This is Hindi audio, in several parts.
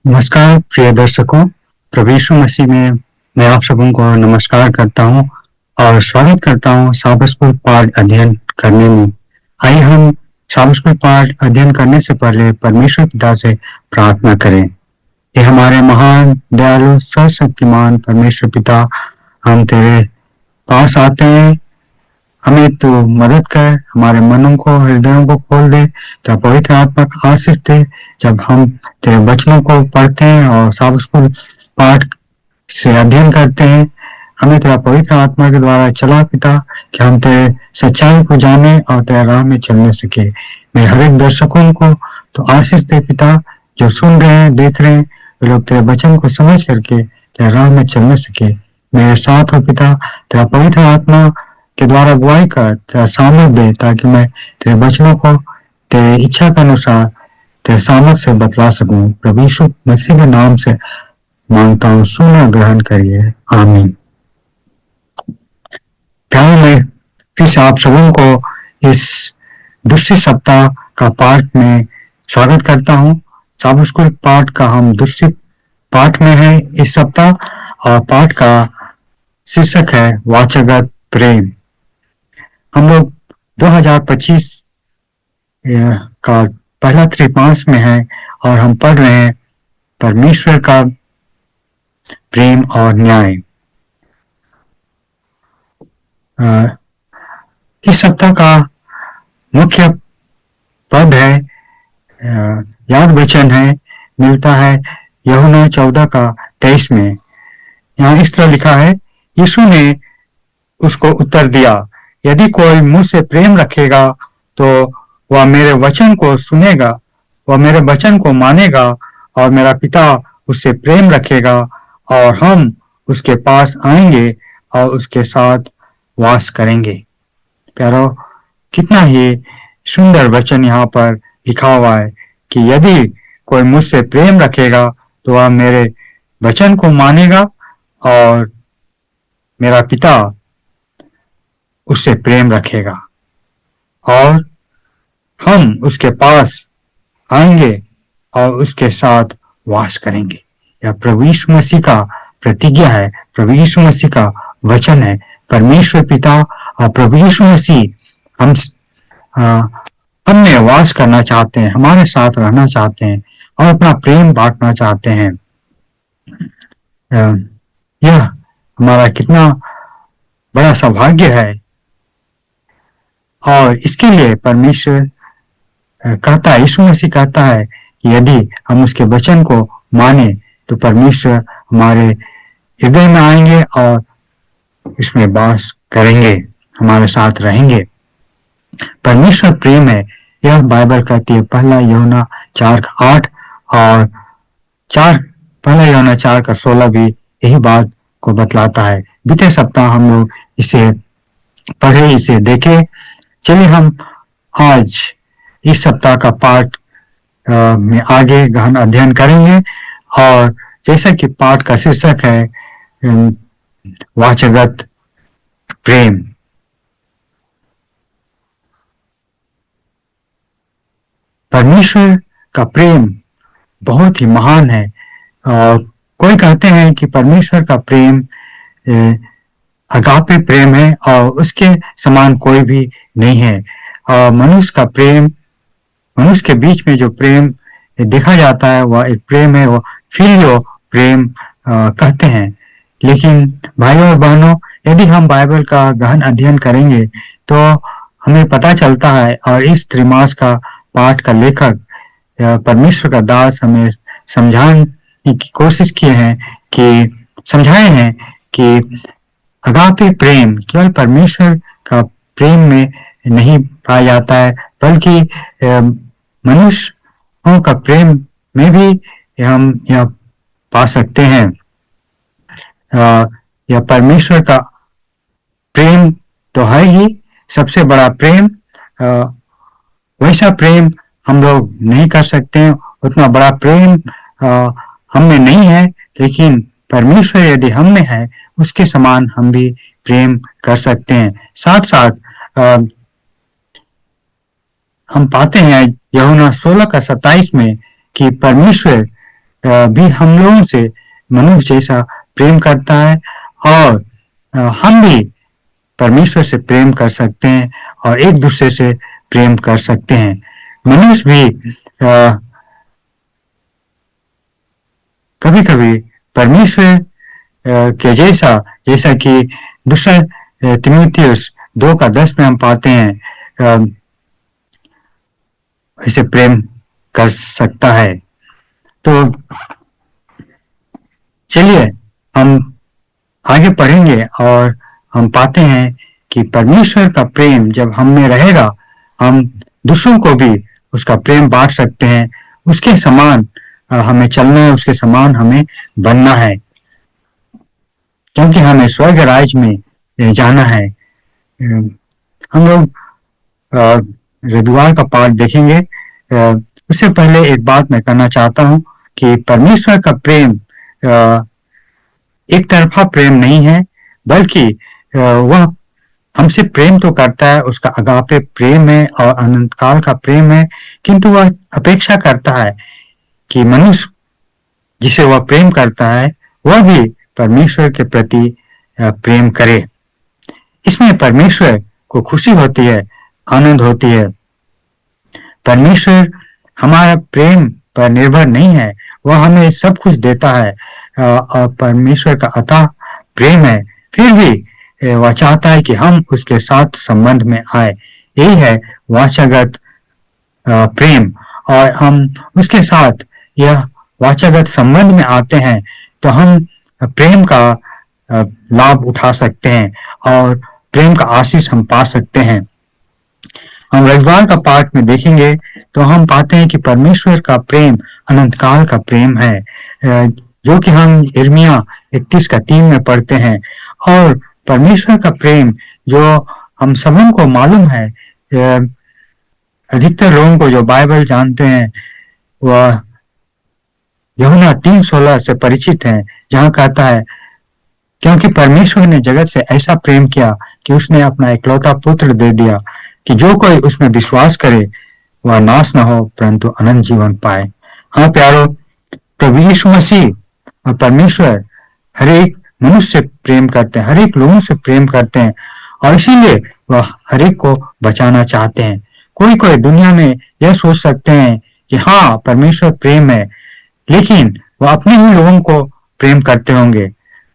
नमस्कार प्रिय दर्शकों, प्रभु यीशु मसीह में मैं आप सबों को नमस्कार करता हूं और स्वागत करता हूं साबत स्कूल पाठ अध्ययन करने में। आइए हम साबत स्कूल पाठ अध्ययन करने से पहले परमेश्वर पिता से प्रार्थना करें। ये हमारे महान दयालु सर्वशक्तिमान परमेश्वर पिता, हम तेरे पास आते हैं। हमें तू मदद कर, हमारे मनों को, हृदयों को खोल दे, तेरा पवित्र आत्मा का आशीष दे। जब हम तेरे वचनों को पढ़ते हैं और साबत स्कूल पाठ से अध्ययन करते हैं, हमें तेरा पवित्र आत्मा के द्वारा चला पिता, कि हम तेरे सच्चाई को जाने और तेरे राह में चलने सके। मेरे हर एक दर्शकों को तो आशीष दे पिता, जो सुन रहे हैं, देख रहे हैं, वे लोग तेरे वचन को समझ करके तेरे राह में चलने सके। मेरे साथ हो पिता, तेरा पवित्र आत्मा के द्वारा अगुवाई कर, तेरा सामर्थ दे, ताकि मैं तेरे वचनों को तेरे इच्छा के अनुसार तेरे सामर्थ से बतला सकूं। प्रभु यीशु मसीह के नाम से मांगता हूँ, सुन और ग्रहण करिए, आमीन। प्यारे में फिर से आप सबों को इस दूसरे सप्ताह का पाठ में स्वागत करता हूँ। साबत स्कूल पाठ का हम दूसरे पाठ में है इस सप्ताह, और पाठ का शीर्षक है वाचगत प्रेम। हम लोग 2025 का पहला त्रिमास में है और हम पढ़ रहे हैं परमेश्वर का प्रेम और न्याय। इस सप्ताह का मुख्य पद है, याद वचन है, मिलता है यूहन्ना 14 का 23 में। यहाँ इस तरह लिखा है, यीशु ने उसको उत्तर दिया, यदि कोई मुझसे प्रेम रखेगा तो वह मेरे वचन को सुनेगा, वह मेरे वचन को मानेगा, और मेरा पिता उससे प्रेम रखेगा और हम उसके पास आएंगे और उसके साथ वास करेंगे। प्यारो, कितना ही सुंदर वचन यहाँ पर लिखा हुआ है कि यदि कोई मुझसे प्रेम रखेगा तो वह मेरे वचन को मानेगा और मेरा पिता उससे प्रेम रखेगा और हम उसके पास आएंगे और उसके साथ वास करेंगे। यह प्रभु यीशु मसीह का प्रतिज्ञा है, प्रभु यीशु मसीह का वचन है। परमेश्वर पिता और प्रभु यीशु मसीह हमने वास करना चाहते हैं, हमारे साथ रहना चाहते हैं और अपना प्रेम बांटना चाहते हैं। यह हमारा कितना बड़ा सौभाग्य है, और इसके लिए परमेश्वर कहता है, यीशु मसीह कहता है कि यदि हम उसके वचन को माने तो परमेश्वर हमारे हृदय में आएंगे और इसमें वास करेंगे, हमारे साथ रहेंगे। परमेश्वर प्रेम है, यह बाइबल कहती है। पहला यूहन्ना 4:8 और पहला यूहन्ना 4:16 भी यही बात को बतलाता है। बीते सप्ताह हम लोग इसे पढ़े, इसे देखे। चलिए हम आज इस सप्ताह का पाठ में आगे गहन अध्ययन करेंगे, और जैसा कि पाठ का शीर्षक है वाचगत प्रेम। परमेश्वर का प्रेम बहुत ही महान है, और कोई कहते हैं कि परमेश्वर का प्रेम अगापे प्रेम है और उसके समान कोई भी नहीं है। मनुष्य का प्रेम, मनुष्य के बीच में जो प्रेम देखा जाता है वह एक प्रेम है, वो फिलियो प्रेम कहते हैं। लेकिन भाइयों और बहनों, यदि हम बाइबल का गहन अध्ययन करेंगे तो हमें पता चलता है, और इस त्रिमास का पाठ का लेखक परमेश्वर का दास हमें समझाने की कोशिश किए हैं, कि समझाए हैं कि अगापे प्रेम केवल परमेश्वर का प्रेम में नहीं पाया जाता है, बल्कि मनुष्यों का प्रेम में भी हम यह पा सकते हैं। यह परमेश्वर का प्रेम तो है ही सबसे बड़ा प्रेम। वैसा प्रेम हम लोग नहीं कर सकते, उतना बड़ा प्रेम हम में नहीं है, लेकिन परमेश्वर यदि हम में है उसके समान हम भी प्रेम कर सकते हैं। साथ साथ हम पाते हैं यूहन्ना 16:27 में कि परमेश्वर भी हम लोगों से मनुष्य जैसा प्रेम करता है, और हम भी परमेश्वर से प्रेम कर सकते हैं और एक दूसरे से प्रेम कर सकते हैं। मनुष्य भी कभी कभी परमेश्वर के जैसा, जैसा कि दूसरा तीमुथियुस 2:10 में हम पाते हैं, इसे प्रेम कर सकता है। तो चलिए हम आगे पढ़ेंगे और हम पाते हैं कि परमेश्वर का प्रेम जब हम में रहेगा, हम दूसरों को भी उसका प्रेम बांट सकते हैं। उसके समान हमें चलना है, उसके समान हमें बनना है, क्योंकि हमें स्वर्ग राज्य में जाना है। हम लोग रविवार का पाठ देखेंगे। उससे पहले एक बात मैं करना चाहता हूं कि परमेश्वर का प्रेम एक तरफा प्रेम नहीं है, बल्कि वह हमसे प्रेम तो करता है, उसका अगापे प्रेम है और अनंत काल का प्रेम है, किंतु वह अपेक्षा करता है कि मनुष्य जिसे वह प्रेम करता है वह भी परमेश्वर के प्रति प्रेम करे। इसमें परमेश्वर को खुशी होती है, आनंद होती है। परमेश्वर हमारा प्रेम पर निर्भर नहीं है, वह हमें सब कुछ देता है और परमेश्वर का अथाह प्रेम है। फिर भी वह चाहता है कि हम उसके साथ संबंध में आए। यही है वाचागत प्रेम, और हम उसके साथ यह वाचागत संबंध में आते हैं तो हम प्रेम का लाभ उठा सकते हैं और प्रेम का आशीष हम पा सकते हैं। हम रविवार का पाठ में देखेंगे तो हम पाते हैं कि परमेश्वर का प्रेम अनंत काल का प्रेम है, जो कि हम यिर्मयाह 31:3 में पढ़ते हैं। और परमेश्वर का प्रेम जो हम सबों को मालूम है, अधिकतर लोगों को जो बाइबल जानते हैं वह यूहन्ना 3:16 से परिचित हैं, जहां कहता है, क्योंकि परमेश्वर ने जगत से ऐसा प्रेम किया कि उसने अपना इकलौता पुत्र दे दिया कि जो कोई उसमें विश्वास करे वह नाश न हो परंतु अनंत जीवन पाए। हाँ प्यारो, प्रभु यीशु मसीह और परमेश्वर हर एक मनुष्य से प्रेम करते हैं, हर एक लोगों से प्रेम करते हैं, और इसीलिए वह हर एक को बचाना चाहते हैं। कोई कोई दुनिया में यह सोच सकते हैं कि हाँ परमेश्वर प्रेम है, लेकिन वह अपने ही लोगों को प्रेम करते होंगे,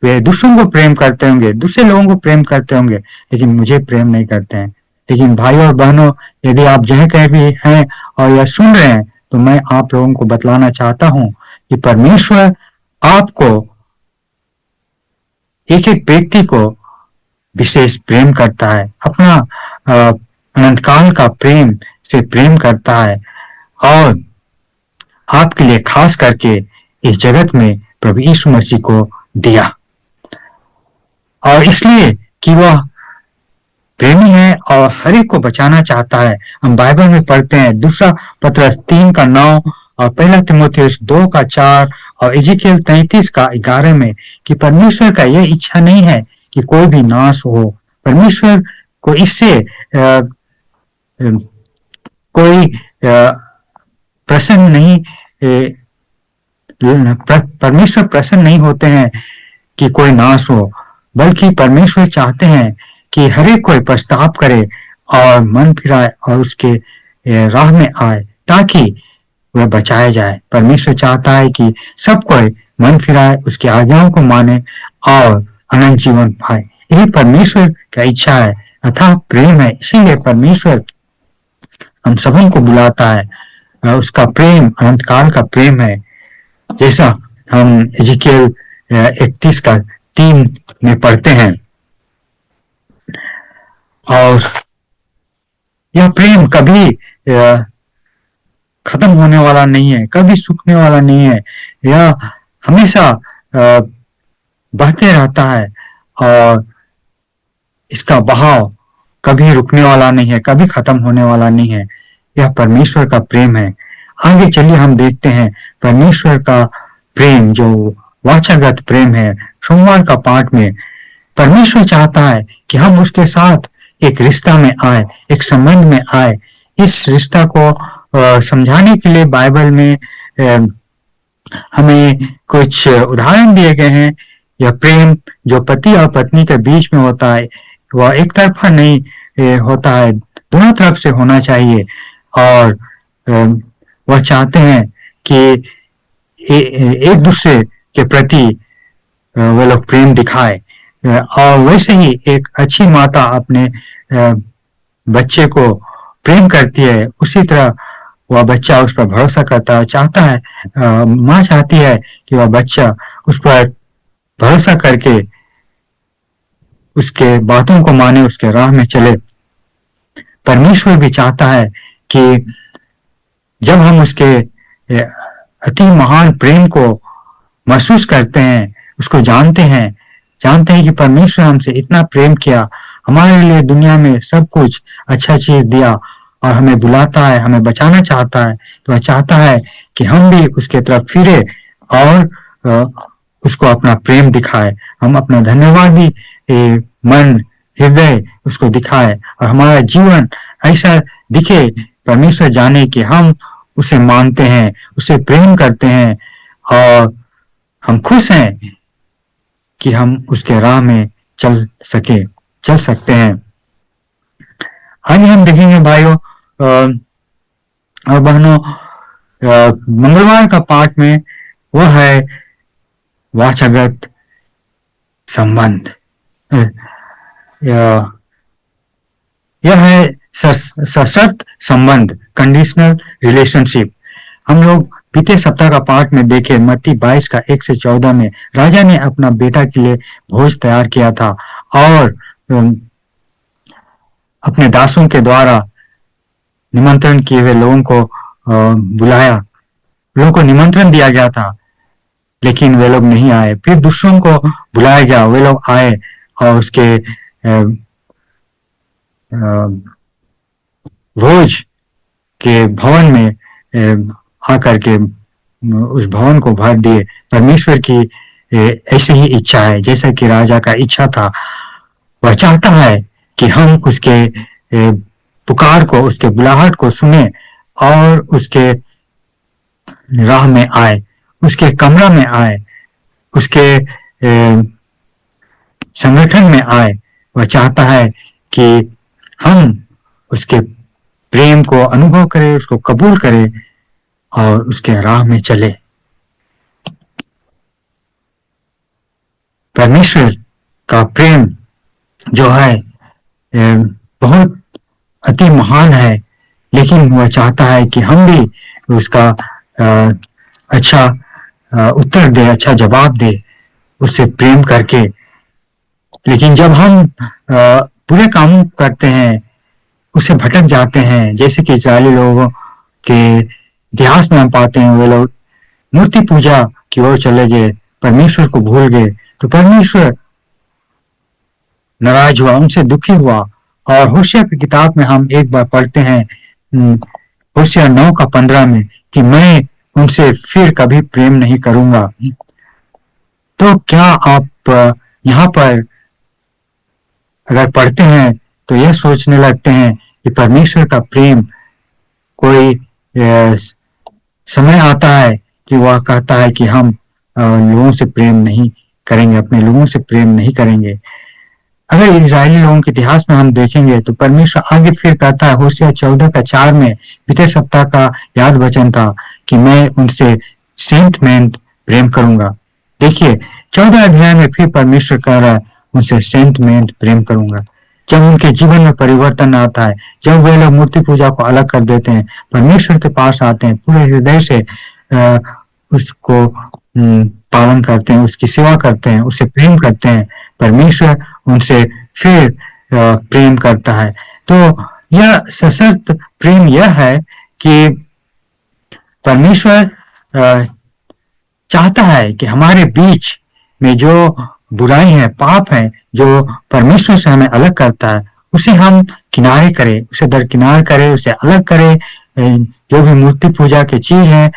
वे दूसरों को प्रेम करते होंगे, दूसरे लोगों को प्रेम करते होंगे, लेकिन मुझे प्रेम नहीं करते हैं। लेकिन भाइयों और बहनों, यदि आप जहाँ कहीं भी हैं और यह सुन रहे हैं तो मैं आप लोगों को बतलाना चाहता हूं कि परमेश्वर आपको, एक एक व्यक्ति को विशेष प्रेम करता है, अपना अनंत काल का प्रेम से प्रेम करता है, और आपके लिए खास करके इस जगत में प्रभु यीशु मसीह को दिया। और इसलिए कि वह प्रेमी है और हर एक को बचाना चाहता है। हम बाइबल में पढ़ते हैं दूसरा पत्रस 3:9 और पहला तीमुथियुस 2:4 और इज़ेकियल 33:11 में कि परमेश्वर का यह इच्छा नहीं है कि कोई भी नाश हो। परमेश्वर को इससे कोई प्रसन्न नहीं, परमेश्वर प्रसन्न नहीं होते हैं कि कोई नाश हो, बल्कि परमेश्वर चाहते हैं कि हर एक कोई पछताव करे और मन फिराए और उसके राह में आए ताकि वह बचाया जाए। परमेश्वर चाहता है कि सब कोई मन फिराए, उसकी आज्ञाओं को माने और अनंत जीवन पाए। यही परमेश्वर का इच्छा है, अथाह प्रेम है। इसीलिए परमेश्वर हम सबों को बुलाता है, उसका प्रेम अनंत काल का प्रेम है, जैसा हम इज़ेकियल 31:3 में पढ़ते हैं। और यह प्रेम कभी खत्म होने वाला नहीं है, कभी सूखने वाला नहीं है, यह हमेशा बहते रहता है और इसका बहाव कभी रुकने वाला नहीं है, कभी खत्म होने वाला नहीं है। यह परमेश्वर का प्रेम है। आगे चलिए हम देखते हैं परमेश्वर का प्रेम जो वाचागत प्रेम है। सोमवार का पाठ में परमेश्वर चाहता है कि हम उसके साथ एक रिश्ता में आए, एक संबंध में आए। इस रिश्ता को समझाने के लिए बाइबल में हमें कुछ उदाहरण दिए गए हैं। यह प्रेम जो पति और पत्नी के बीच में होता है वह एक तरफा नहीं होता है, दोनों तरफ से होना चाहिए। और वह चाहते हैं कि एक दूसरे के प्रति वो लोग प्रेम दिखाए। और वैसे ही एक अच्छी माता अपने बच्चे को प्रेम करती है, उसी तरह वह बच्चा उस पर भरोसा करता है, चाहता है, माँ चाहती है कि वह बच्चा उस पर भरोसा करके उसके बातों को माने, उसके राह में चले। परमेश्वर भी चाहता है कि जब हम उसके अति महान प्रेम को महसूस करते हैं, उसको जानते हैं कि परमेश्वर हमसे इतना प्रेम किया, हमारे लिए दुनिया में सब कुछ अच्छा चीज दिया और हमें बुलाता है, हमें बचाना चाहता है, तो वह चाहता है कि हम भी उसके तरफ फिरे और उसको अपना प्रेम दिखाए, हम अपना धन्यवादी मन, हृदय उसको दिखाए और हमारा जीवन ऐसा दिखे, परमेश्वर जाने कि हम उसे मानते हैं, उसे प्रेम करते हैं और हम खुश हैं कि हम उसके राह में चल सकते हैं। आगे हम देखेंगे भाइयों और बहनों, मंगलवार का पाठ में वो है वाचागत संबंध। यह है सशर्त संबंध, कंडीशनल रिलेशनशिप। हम लोग बीते सप्ताह का पाठ में देखे मत्ती 22 का 1 से 14 में राजा ने अपना बेटा के लिए भोज तैयार किया था और अपने दासों के द्वारा निमंत्रण किए हुए लोगों को बुलाया, लोगों को निमंत्रण दिया गया था लेकिन वे लोग नहीं आए। फिर दूसरों को बुलाया गया, वे लोग आए और उसके भोज के भवन में आकर के उस भवन को भर दिए। परमेश्वर की ऐसी ही इच्छा है, जैसा कि राजा का इच्छा था। वह चाहता है कि हम उसके पुकार को, उसके बुलाहट को सुने और उसके राह में आए, उसके कमरा में आए, उसके संगठन में आए। वह चाहता है कि हम उसके प्रेम को अनुभव करें, उसको कबूल करें और उसके राह में चले। परमेश्वर का प्रेम जो है बहुत अति महान है, लेकिन वह चाहता है कि हम भी उसका अच्छा उत्तर दे, अच्छा जवाब दे, उससे प्रेम करके। लेकिन जब हम बुरे काम करते हैं, उससे भटक जाते हैं, जैसे कि इस्राएली लोगों के इतिहास में हम पाते हैं, वे लोग मूर्ति पूजा की ओर चले गए, परमेश्वर को भूल गए, तो परमेश्वर नाराज हुआ, उनसे दुखी हुआ। और होशिया की किताब में हम एक बार पढ़ते हैं, होशिया 9 का 15 में, कि मैं उनसे फिर कभी प्रेम नहीं करूंगा। तो क्या आप यहाँ पर अगर पढ़ते हैं तो यह सोचने लगते हैं कि परमेश्वर का प्रेम कोई समय आता है कि वह कहता है कि हम लोगों से प्रेम नहीं करेंगे, अपने लोगों से प्रेम नहीं करेंगे। अगर इजरायली लोगों के इतिहास में हम देखेंगे तो परमेश्वर आगे फिर कहता है, होशिया 14 का 4 में, बीते सप्ताह का याद वचन था कि मैं उनसे सेंटमेंट प्रेम करूंगा। देखिए 14 अध्याय में फिर परमेश्वर कह रहा है, उनसे सेंटमेंट प्रेम करूंगा। जब उनके जीवन में परिवर्तन आता है, जब वे लोग मूर्ति पूजा को अलग कर देते हैं, परमेश्वर के पास आते हैं, पूरे हृदय से उसको पालन करते हैं, उसकी सेवा करते हैं, उससे प्रेम करते हैं, परमेश्वर उनसे फिर प्रेम करता है। तो यह सशर्त प्रेम यह है कि परमेश्वर चाहता है कि हमारे बीच में जो बुराई है, पाप है, जो परमेश्वर से हमें अलग करता है, उसे हम किनारे करें, उसे दरकिनार करें, उसे अलग करें। जो भी मूर्ति पूजा की चीज है,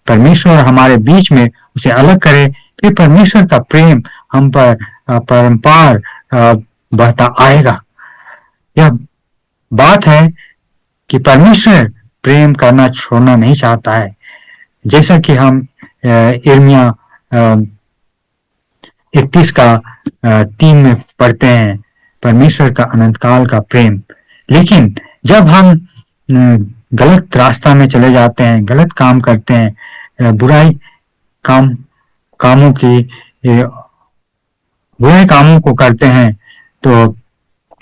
परमेश्वर हमारे बीच में उसे अलग करे, फिर परमेश्वर का प्रेम हम पर परम्पार बहता आएगा। यह बात है कि परमेश्वर प्रेम करना छोड़ना नहीं चाहता है। जैसा कि हम इर्मिया 31 का 3 में पढ़ते हैं, परमेश्वर का अनंत काल का प्रेम। लेकिन जब हम गलत रास्ता में चले जाते हैं, गलत काम करते हैं, कामों की बुरे कामों को करते हैं, तो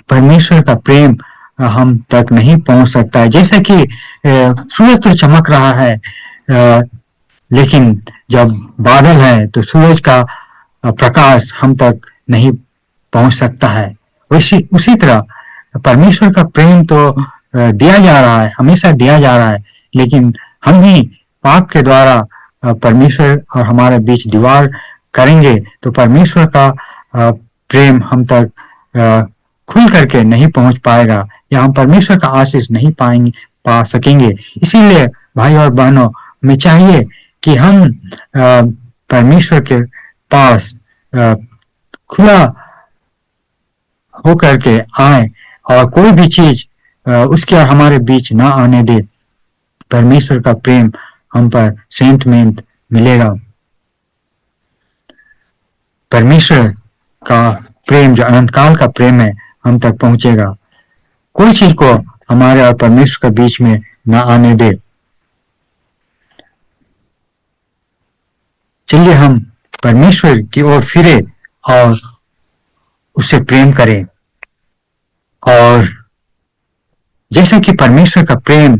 परमेश्वर का प्रेम हम तक नहीं पहुंच सकता है। जैसे कि सूरज तो चमक रहा है, लेकिन जब बादल है तो सूरज का प्रकाश हम तक नहीं पहुंच सकता है। उसी तरह परमेश्वर का प्रेम तो दिया जा रहा है, हमेशा दिया जा रहा है, लेकिन हम ही पाप के द्वारा परमेश्वर और हमारे बीच दीवार करेंगे तो परमेश्वर का प्रेम हम तक खुल करके नहीं पहुंच पाएगा, या हम परमेश्वर का आशीष नहीं पा सकेंगे। इसीलिए भाई और बहनों, हमें चाहिए कि हम परमेश्वर के पास खुला होकर के आए और कोई भी चीज उसके और हमारे बीच ना आने दे। परमेश्वर का प्रेम हम पर सेंटमेंट मिलेगा। परमेश्वर का प्रेम जो अनंत काल का प्रेम है हम तक पहुंचेगा। कोई चीज को हमारे और परमेश्वर के बीच में ना आने दे। चलिए हम परमेश्वर की ओर फिरे और उससे प्रेम करें। और जैसे कि परमेश्वर का प्रेम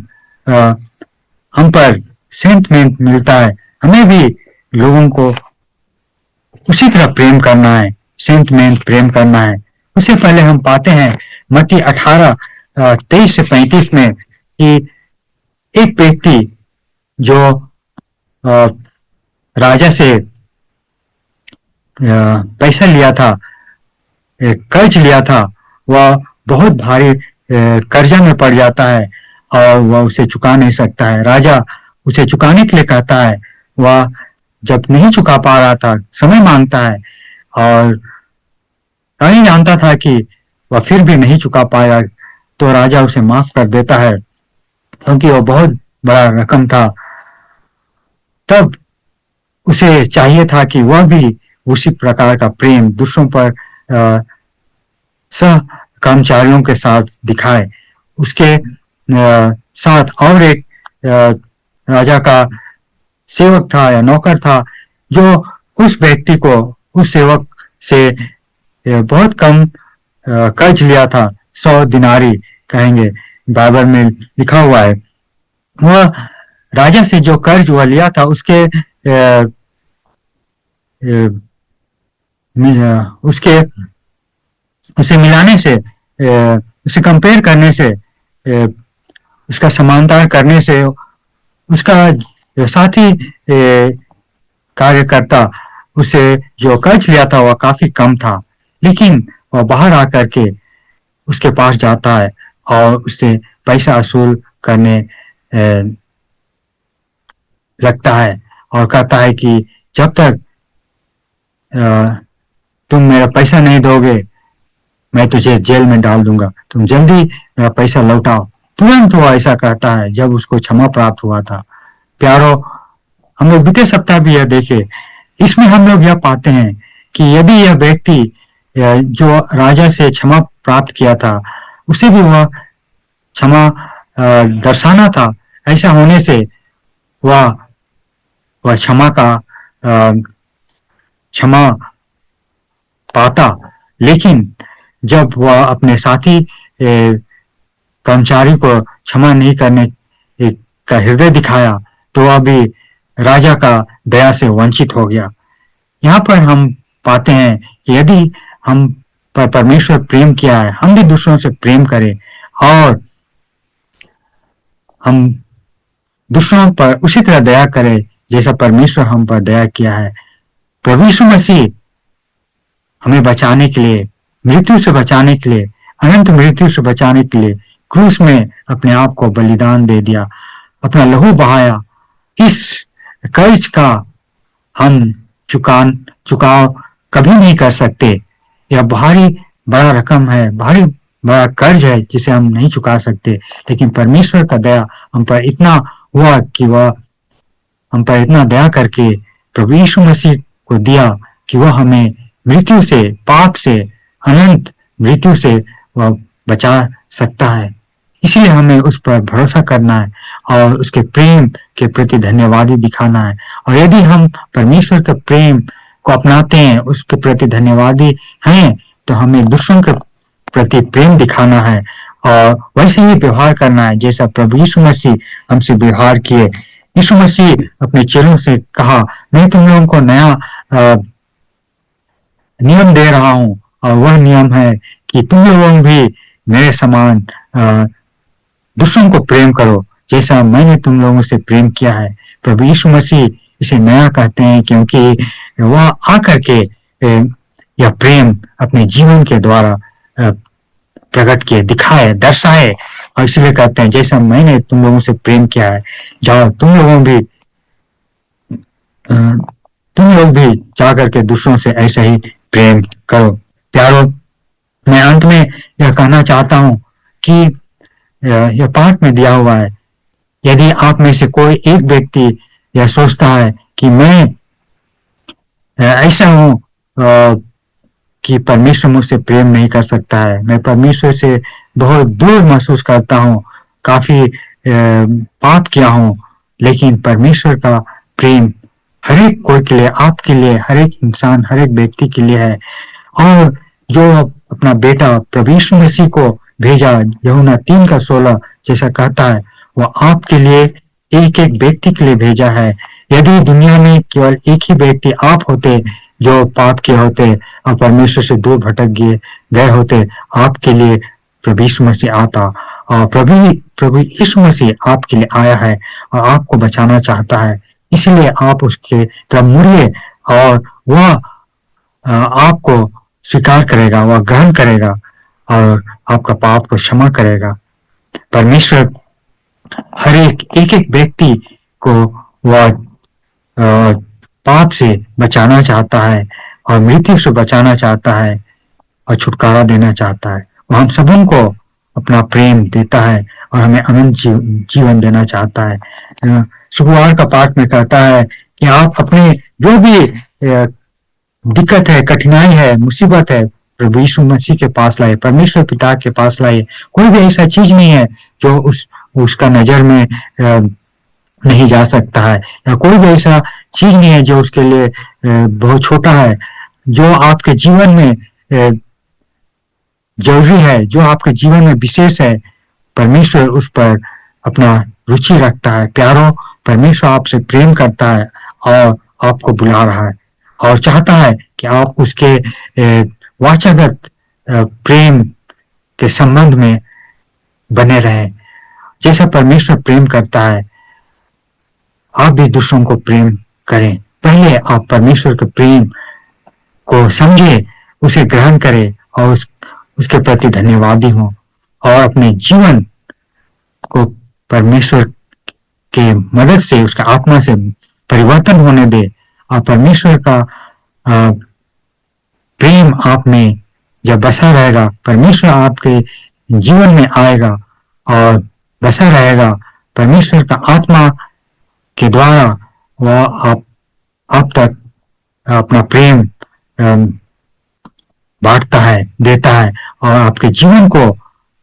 हम पर सेंटमेंट मिलता है, हमें भी लोगों को उसी तरह प्रेम करना है, सेंटमेंट प्रेम करना है। उससे पहले हम पाते हैं मत्ती 18 23 से 35 में कि एक व्यक्ति जो राजा से पैसा लिया था, कर्ज लिया था, वह बहुत भारी कर्जा में पड़ जाता है और वह उसे चुका नहीं सकता है। राजा उसे चुकाने के लिए कहता है, वह जब नहीं चुका पा रहा था समय मांगता है और रानी जानता था कि वह फिर भी नहीं चुका पाया, तो राजा उसे माफ कर देता है क्योंकि वह बहुत बड़ा रकम था। तब उसे चाहिए था कि वह भी उसी प्रकार का प्रेम दूसरों पर सह कर्मचारियों के साथ दिखाए। उसके साथ और एक राजा का सेवक था या नौकर था जो उस व्यक्ति को, उस सेवक से बहुत कम कर्ज लिया था, 100 दिनारी कहेंगे, बाइबल में लिखा हुआ है। वह राजा से जो कर्ज वह लिया था उसके उसे मिलाने से, उसे कंपेयर करने से, उसका समानता करने से उसका साथी कार्यकर्ता उसे जो कर्ज लिया था वह काफी कम था, लेकिन वह बाहर आकर के उसके पास जाता है और उससे पैसा वसूल करने लगता है और कहता है कि जब तक तुम मेरा पैसा नहीं दोगे मैं तुझे जेल में डाल दूंगा, तुम जल्दी मेरा पैसा लौटाओ। तुरंत वो ऐसा कहता है जब उसको क्षमा प्राप्त हुआ था। प्यारो, हम लोग बीते सप्ताह भी यह देखे, इसमें हम लोग यह पाते हैं कि यदि यह व्यक्ति जो राजा से क्षमा प्राप्त किया था उसे भी वह क्षमा दर्शाना था, ऐसा होने से वह क्षमा पाता। लेकिन जब वह अपने साथी कर्मचारी को क्षमा नहीं करने का हृदय दिखाया तो वह भी राजा का दया से वंचित हो गया। यहाँ पर हम पाते हैं कि यदि हम पर परमेश्वर प्रेम किया है, हम भी दूसरों से प्रेम करें और हम दूसरों पर उसी तरह दया करें जैसा परमेश्वर हम पर दया किया है। प्रभु यीशु मसीह हमें बचाने के लिए, मृत्यु से बचाने के लिए, अनंत मृत्यु से बचाने के लिए क्रूस में अपने आप को बलिदान दे दिया, अपना लहू बहाया। इस कर्ज का हम चुकाव कभी नहीं कर सकते। यह भारी बड़ा रकम है, भारी बड़ा कर्ज है जिसे हम नहीं चुका सकते, लेकिन परमेश्वर का दया हम पर इतना हुआ कि वह हम पर इतना दया करके प्रभु यीशु मसीह को दिया कि वह हमें मृत्यु से, पाप से, अनंत मृत्यु से वह बचा सकता है। इसलिए हमें उस पर भरोसा करना है और उसके प्रेम के प्रति धन्यवादी दिखाना है। और यदि हम परमेश्वर के प्रेम को अपनाते हैं, उसके प्रति धन्यवादी हैं, तो हमें दूसरों के प्रति प्रेम दिखाना है और वैसे ही व्यवहार करना है जैसा प्रभु यीशु मसीह हमसे व्यवहार किए। यीशु मसीह अपने चेलों से कहा, मैं तुम लोगों को नया नियम दे रहा हूं और वह नियम है कि तुम लोग भी मेरे समान दूसरों को प्रेम करो जैसा मैंने तुम लोगों से प्रेम किया है। प्रभु यीशु मसीह इसे नया कहते हैं क्योंकि वह आकर के यह प्रेम अपने जीवन के द्वारा प्रकट किए, दिखाए, दर्शाए और इसलिए कहते हैं जैसा मैंने तुम लोगों से प्रेम किया है, जाओ तुम लोग भी जाकर के दूसरों से ऐसा ही प्रेम करो। प्यारो, मैं अंत में यह कहना चाहता हूं कि यह पाठ में दिया हुआ है, यदि आप में से कोई एक व्यक्ति यह सोचता है कि मैं ऐसा हूं कि परमेश्वर मुझसे प्रेम नहीं कर सकता है, मैं परमेश्वर से बहुत दूर महसूस करता हूं, काफी पाप किया हूं, लेकिन परमेश्वर का प्रेम हर एक कोई के लिए, आपके लिए, हर एक इंसान, हर एक व्यक्ति के लिए है। और जो अपना बेटा प्रभु यीशु मसीह को भेजा, यूहन्ना 3:16 जैसा कहता है, वह आपके लिए, एक एक व्यक्ति के लिए भेजा है। यदि दुनिया में केवल एक ही व्यक्ति आप होते जो पाप के होते और परमेश्वर से दूर भटक गए होते, आपके लिए प्रभु यीशु मसीह आता और प्रभु यीशु मसीह आपके लिए आया है और आपको बचाना चाहता है। इसलिए आप उसके तरफ मुड़िए और वह आपको स्वीकार करेगा, वह ग्रहण करेगा और आपका पाप को क्षमा करेगा। परमेश्वर हर एक व्यक्ति को वह पाप से बचाना चाहता है और मृत्यु से बचाना चाहता है और छुटकारा देना चाहता है। वह हम सबों को अपना प्रेम देता है और हमें अनंत जीवन देना चाहता है। शुक्रवार का पाठ में कहता है कि आप अपने जो भी दिक्कत है, कठिनाई है, मुसीबत है, प्रभु यीशु मसीह के पास लाए, परमेश्वर पिता के पास लाए। कोई भी ऐसा चीज नहीं है जो उसका नजर में नहीं जा सकता है, या कोई भी ऐसा चीज नहीं है जो उसके लिए बहुत छोटा है। जो आपके जीवन में जरूरी है, जो आपके जीवन में विशेष है, परमेश्वर उस पर अपना रुचि रखता है। प्यारो, परमेश्वर आपसे प्रेम करता है और आपको बुला रहा है और चाहता है कि आप उसके वाचागत प्रेम के संबंध में बने रहें। जैसा परमेश्वर प्रेम करता है, आप भी दूसरों को प्रेम करें। पहले आप परमेश्वर के प्रेम को समझे, उसे ग्रहण करें और उसके प्रति धन्यवादी हों और अपने जीवन को परमेश्वर के मदद से, उसका आत्मा से परिवर्तन होने दे और परमेश्वर का प्रेम आप में जब बसा रहेगा, परमेश्वर आपके जीवन में आएगा और बसा रहेगा। परमेश्वर का आत्मा के द्वारा वह आप तक अपना प्रेम बांटता है, देता है और आपके जीवन को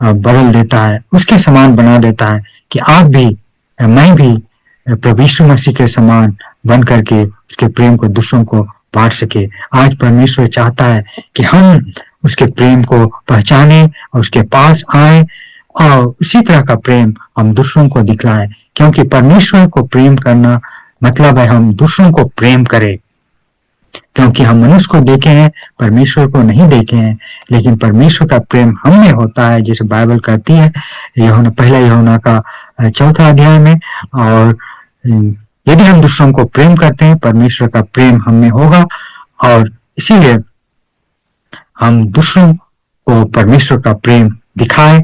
बदल देता है, उसके समान बना देता है कि आप भी, मैं भी प्रभु यीशु मसीह के समान बन करके उसके प्रेम को दूसरों को बांट सके। आज परमेश्वर चाहता है कि हम उसके प्रेम को पहचाने और उसके पास आए और उसी तरह का प्रेम हम दूसरों को दिखलाएं, क्योंकि परमेश्वर को प्रेम करना मतलब है हम दूसरों को प्रेम करें। क्योंकि हम मनुष्य को देखे हैं, परमेश्वर को नहीं देखे हैं, लेकिन परमेश्वर का प्रेम हम में होता है, जैसे बाइबल कहती है पहला यूहन्ना का 4 अध्याय में। और यदि हम दूसरों को प्रेम करते हैं, परमेश्वर का प्रेम हम में होगा और इसीलिए हम दूसरों को परमेश्वर का प्रेम दिखाएं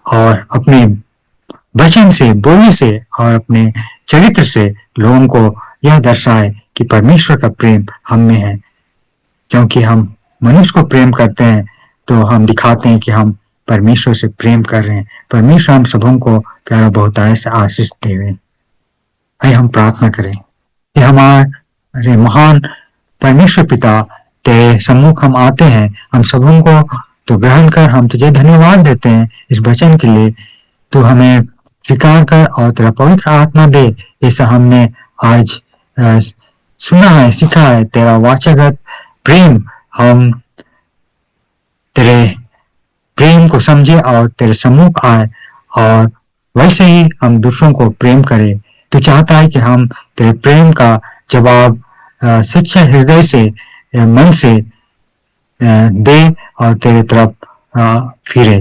और अपने वचन से, बोली से और अपने चरित्र से लोगों को यह दर्शाए कि परमेश्वर का प्रेम हम में है। क्योंकि हम मनुष्य को प्रेम करते हैं तो हम दिखाते हैं कि हम परमेश्वर से प्रेम कर रहे हैं। परमेश्वर हम सबों को प्यारा बहुतायत से आशीष देवे। आइए हम प्रार्थना करें कि हमारे महान परमेश्वर पिता, तेरे सम्मुख हम आते हैं, हम सबों को तो ग्रहण कर हम तुझे धन्यवाद देते हैं इस वचन के लिए। तू हमें स्वीकार कर और तेरा पवित्र आत्मा दे, जैसा हमने आज सुना है, सीखा है, तेरा वाचागत प्रेम, हम तेरे प्रेम को समझे और तेरे सम्मुख आए और वैसे ही हम दूसरों को प्रेम करें। तू चाहता है कि हम तेरे प्रेम का जवाब सच्चे हृदय से, मन से दे और तेरे तरफ फिरे।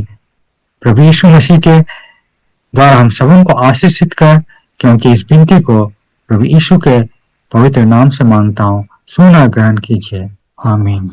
प्रभु यीशु मसीह के द्वारा हम सबों को आशीषित कर, क्योंकि इस विनती को प्रभु यीशु के पवित्र नाम से मांगता हूँ। सुना ग्रहण कीजिए। आमीन।